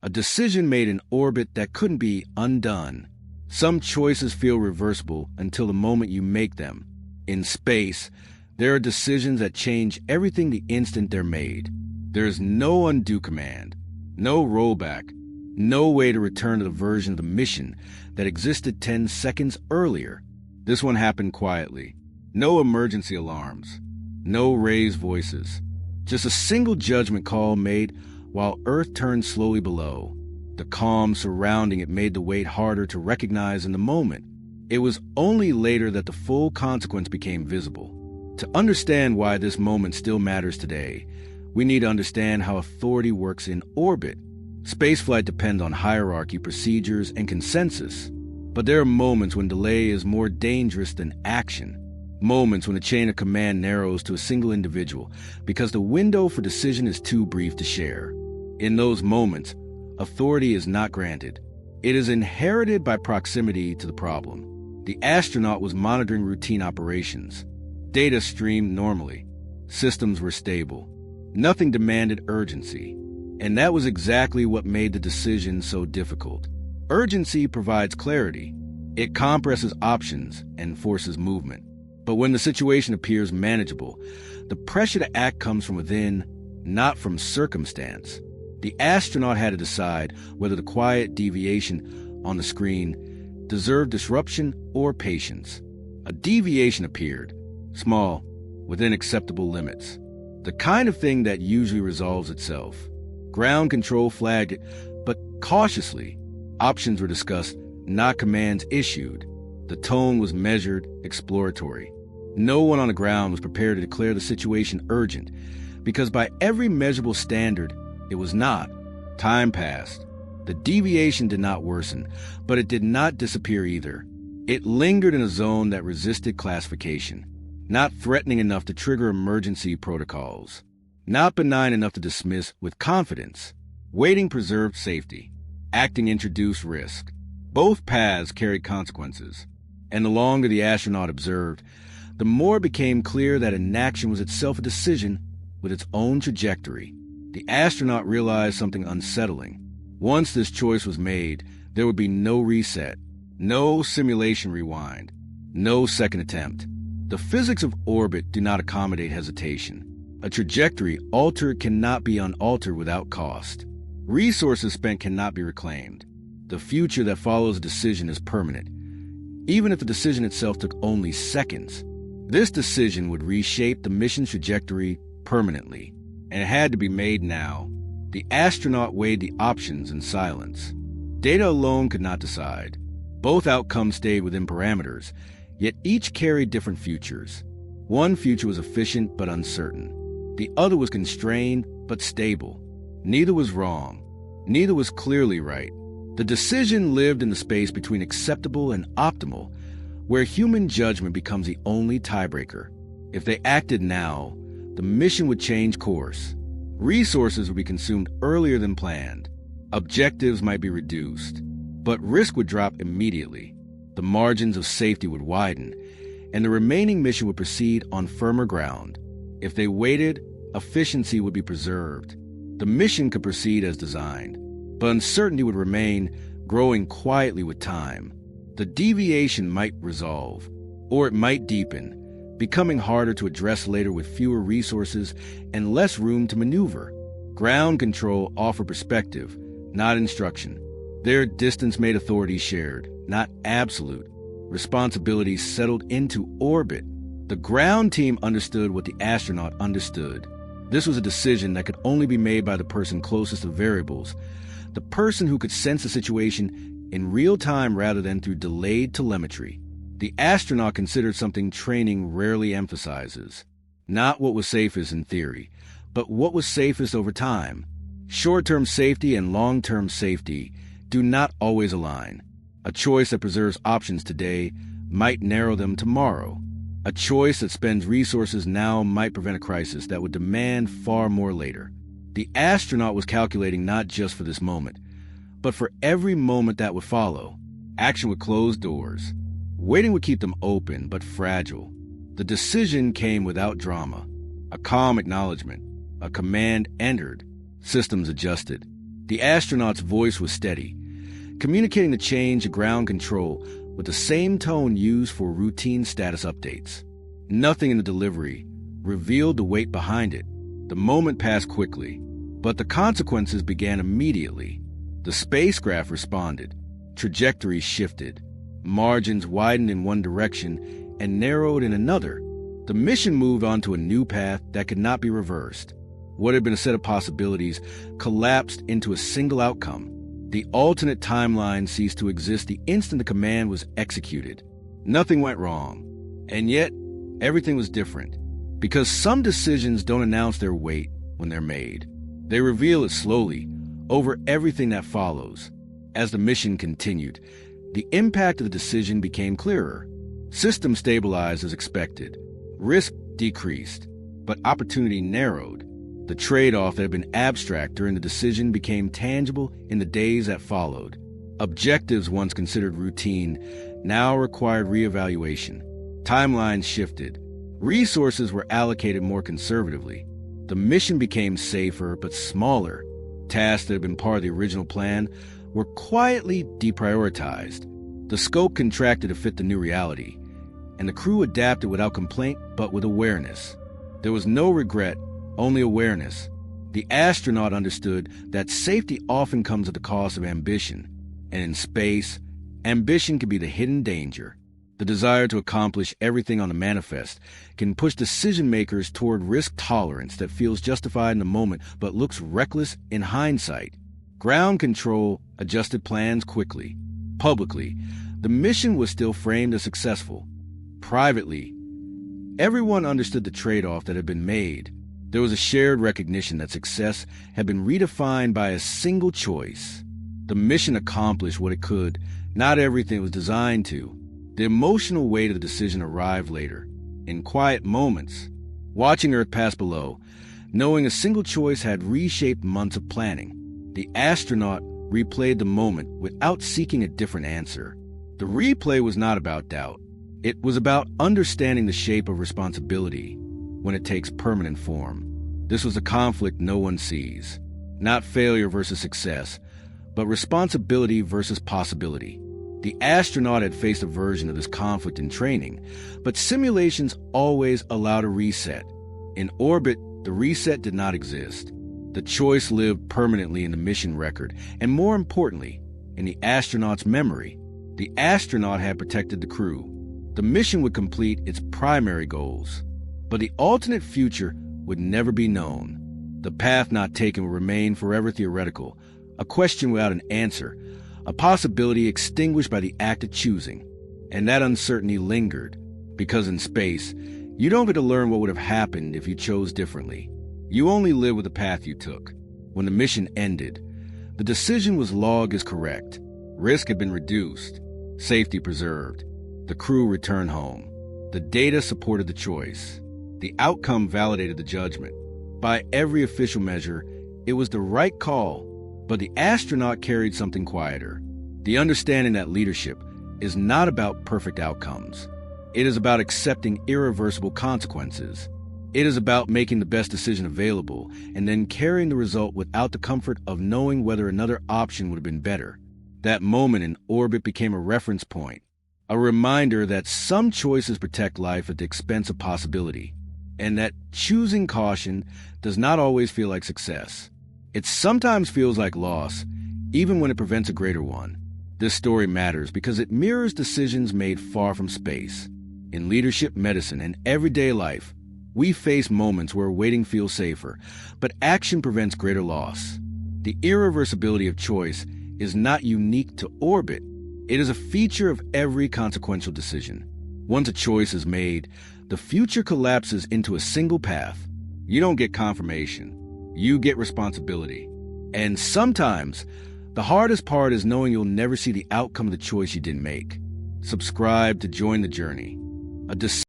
A decision made in orbit that couldn't be undone. Some choices feel reversible until the moment you make them. In space, there are decisions that change everything the instant they're made. There is no undo command, no rollback, no way to return to the version of the mission that existed 10 seconds earlier. This one happened quietly. No emergency alarms, no raised voices. Just a single judgment call made while Earth turned slowly below. The calm surrounding it made the weight harder to recognize in the moment. It was only later that the full consequence became visible. To understand why this moment still matters today, we need to understand how authority works in orbit. Spaceflight depends on hierarchy, procedures, and consensus. But there are moments when delay is more dangerous than action. Moments when the chain of command narrows to a single individual because the window for decision is too brief to share. In those moments, authority is not granted. It is inherited by proximity to the problem. The astronaut was monitoring routine operations. Data streamed normally. Systems were stable. Nothing demanded urgency. And that was exactly what made the decision so difficult. Urgency provides clarity. It compresses options and forces movement. But when the situation appears manageable, the pressure to act comes from within, not from circumstance. The astronaut had to decide whether the quiet deviation on the screen deserved disruption or patience. A deviation appeared, small, within acceptable limits. The kind of thing that usually resolves itself. Ground control flagged it, but cautiously. Options were discussed, not commands issued. The tone was measured, exploratory. No one on the ground was prepared to declare the situation urgent, because by every measurable standard, it was not. Time passed. The deviation did not worsen, but it did not disappear either. It lingered in a zone that resisted classification, not threatening enough to trigger emergency protocols, not benign enough to dismiss with confidence. Waiting preserved safety. Acting introduced risk. Both paths carried consequences, and the longer the astronaut observed, the more it became clear that inaction was itself a decision with its own trajectory. The astronaut realized something unsettling. Once this choice was made, there would be no reset, no simulation rewind, no second attempt. The physics of orbit do not accommodate hesitation. A trajectory altered cannot be unaltered without cost. Resources spent cannot be reclaimed. The future that follows a decision is permanent, even if the decision itself took only seconds. This decision would reshape the mission's trajectory permanently, and it had to be made now. The astronaut weighed the options in silence. Data alone could not decide. Both outcomes stayed within parameters, yet each carried different futures. One future was efficient but uncertain. The other was constrained but stable. Neither was wrong. Neither was clearly right. The decision lived in the space between acceptable and optimal, where human judgment becomes the only tiebreaker. If they acted now, the mission would change course. Resources would be consumed earlier than planned. Objectives might be reduced, but risk would drop immediately. The margins of safety would widen, and the remaining mission would proceed on firmer ground. If they waited, efficiency would be preserved. The mission could proceed as designed, but uncertainty would remain, growing quietly with time. The deviation might resolve, or it might deepen, becoming harder to address later with fewer resources and less room to maneuver. Ground control offered perspective, not instruction. Their distance made authority shared, not absolute. Responsibilities settled into orbit. The ground team understood what the astronaut understood. This was a decision that could only be made by the person closest to variables, the person who could sense the situation in real time rather than through delayed telemetry. The astronaut considered something training rarely emphasizes. Not what was safest in theory, but what was safest over time. Short-term safety and long-term safety do not always align. A choice that preserves options today might narrow them tomorrow. A choice that spends resources now might prevent a crisis that would demand far more later. The astronaut was calculating not just for this moment, but for every moment that would follow. Action would close doors. Waiting would keep them open but fragile. The decision came without drama. A calm acknowledgement. A command entered. Systems adjusted. The astronaut's voice was steady, communicating the change to ground control with the same tone used for routine status updates. Nothing in the delivery revealed the weight behind it. The moment passed quickly, but the consequences began immediately. The spacecraft responded. Trajectories shifted. Margins widened in one direction and narrowed in another. The mission moved onto a new path that could not be reversed. What had been a set of possibilities collapsed into a single outcome. The alternate timeline ceased to exist the instant the command was executed. Nothing went wrong. And yet, everything was different. Because some decisions don't announce their weight when they're made. They reveal it slowly, over everything that follows. As the mission continued, the impact of the decision became clearer. Systems stabilized as expected. Risk decreased, but opportunity narrowed. The trade-off that had been abstract during the decision became tangible in the days that followed. Objectives once considered routine now required reevaluation. Timelines shifted. Resources were allocated more conservatively. The mission became safer but smaller. Tasks that had been part of the original plan were quietly deprioritized. The scope contracted to fit the new reality, and the crew adapted without complaint but with awareness. There was no regret, only awareness. The astronaut understood that safety often comes at the cost of ambition, and in space, ambition can be the hidden danger. The desire to accomplish everything on the manifest can push decision-makers toward risk tolerance that feels justified in the moment but looks reckless in hindsight. Ground control adjusted plans quickly. Publicly, the mission was still framed as successful. Privately, everyone understood the trade-off that had been made. There was a shared recognition that success had been redefined by a single choice. The mission accomplished what it could. Not everything was designed to. The emotional weight of the decision arrived later, in quiet moments, watching Earth pass below, knowing a single choice had reshaped months of planning. The astronaut replayed the moment without seeking a different answer. The replay was not about doubt. It was about understanding the shape of responsibility when it takes permanent form. This was a conflict no one sees. Not failure versus success, but responsibility versus possibility. The astronaut had faced a version of this conflict in training, but simulations always allowed a reset. In orbit, the reset did not exist. The choice lived permanently in the mission record, and more importantly, in the astronaut's memory. The astronaut had protected the crew. The mission would complete its primary goals, but the alternate future would never be known. The path not taken would remain forever theoretical, a question without an answer, a possibility extinguished by the act of choosing. And that uncertainty lingered, because in space, you don't get to learn what would have happened if you chose differently. You only live with the path you took. When the mission ended, the decision was logged as correct. Risk had been reduced, safety preserved. The crew returned home. The data supported the choice. The outcome validated the judgment. By every official measure, it was the right call, but the astronaut carried something quieter. The understanding that leadership is not about perfect outcomes. It is about accepting irreversible consequences. It is about making the best decision available and then carrying the result without the comfort of knowing whether another option would have been better. That moment in orbit became a reference point, a reminder that some choices protect life at the expense of possibility, and that choosing caution does not always feel like success. It sometimes feels like loss, even when it prevents a greater one. This story matters because it mirrors decisions made far from space. In leadership, medicine, and everyday life, we face moments where waiting feels safer, but action prevents greater loss. The irreversibility of choice is not unique to orbit. It is a feature of every consequential decision. Once a choice is made, the future collapses into a single path. You don't get confirmation. You get responsibility. And sometimes, the hardest part is knowing you'll never see the outcome of the choice you didn't make. Subscribe to join the journey. A